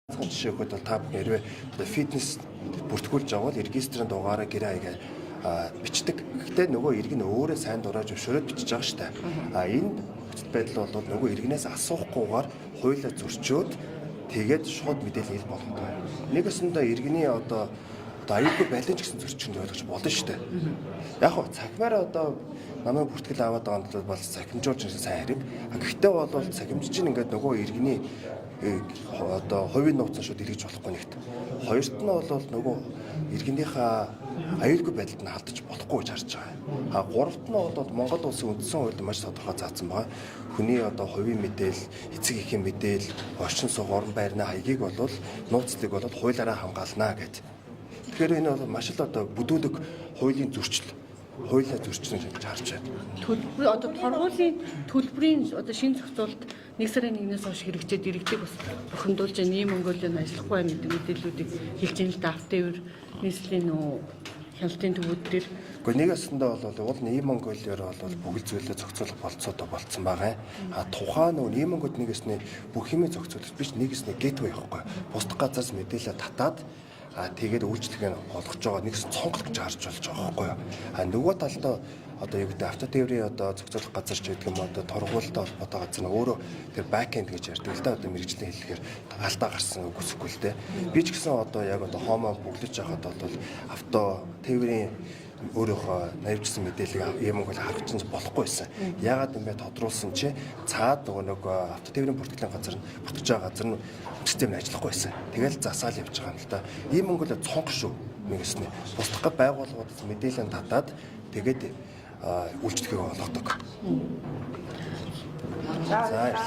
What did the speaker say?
Жишээ өгөхөд бол та бүхэн хэрвээ фитнес бүртгүүлж аваад регистрийн дугаараа гэрээ хаягаа бичдэг. Гэхдээ нөгөө иргэн нь өөрөө сайн дураа зөвшөөрөд бичиж байгаа шүү дээ. Энэ нөхцөл байдал бол нөгөө иргэнээс асуухгүйгээр хуулиа зөрчөөд тэгээд шууд мэдээлэл хэл болгодог. Нэгэсэндээ иргэний аюулгүй байлын ч гэсэн зөрчинд ойлгож болно шүү дээ. Яг хөө цахимаар намайг бүртгэл аваад байгаа нь бол цахимжуулж сайн хэрэг. Гэхдээ бол цахимж чинь ингээд нөгөө иргэний хувийн нууцсан шууд эргэж болохгүй нэгт. Хоёрт нь бол нөгөө иргэнийхээ аюулгүй байдалд нь алдаж болохгүй гэж харж байгаа. Гуравт нь бол Монгол улсын үндсэн хуульд маш тодорхой заасан байгаа. Хүний хувийн мэдээлэл, эцэг эхийн мэдээлэл, орчин суух орон байрны хаягийг бол нууцлыг бол хуулиараа хамгаална гэдэг. Тэгэхээр энэ бол маш л бүдүүлэг хуулийн зөрчил. Хуулиа зөрчсөн гэж харж байна. Төлбөр торгуулийн төлбөрийн шинэ зохицуулалт 1 сарын 1-ээс хойш хэрэгжээд иргэдэг бас бухимдуулж ийм Монголын ажиллахгүй байна гэдэг мэдээллүүдийг хэлж ийн л да автовер нийслэлийн хяналтын төвүүд дээр. Гэхдээ нэгэсэндээ бол ийм Монголиор бол бүгд зүйлээ зохицуулах болцоотой болцсон байгаа. Тухайн ийм Монгол нэгэсний бүх юмыг зохицуулах биш нэгэсний гейтвей явахгүй. Бусдах газраас мэдээлэл татаад тэгээд үйлчлэгээ олгож байгаа нэгс цонголт гэж харж болж байгаа байхгүй юу. Нөгөө талдаа юу гэдэг автотеврийн зохицуулах газар ч гэдэг юм торгуулалтаа холбоотой газар нь өөрөө тэр бэкэнд гэж ярьдаг л да мэрэгжлийн хэллэгээр алдаа гарсан үг үсэхгүй л дээ. Би ч гэсэн яг хоомоо бүглэж байхад бол автотеврийн өөрийнхөө навьжсан мэдээллийг юм бол харах чинь болохгүй байсан. Яагаад юм бэ тодруулсан чи цаад нөгөө автотеврийн бүртгэлийн газар нь бүртгэж байгаа газар нь систем нь ажиллахгүй байсан. Тэгэл засаал явж байгаа юм л да. Ийм Монгол цонх шүү нэгэснэ. Бусдах байгууллагуудаас мэдээлэл татаад тэгээд үйлчлэгээ олгодог. За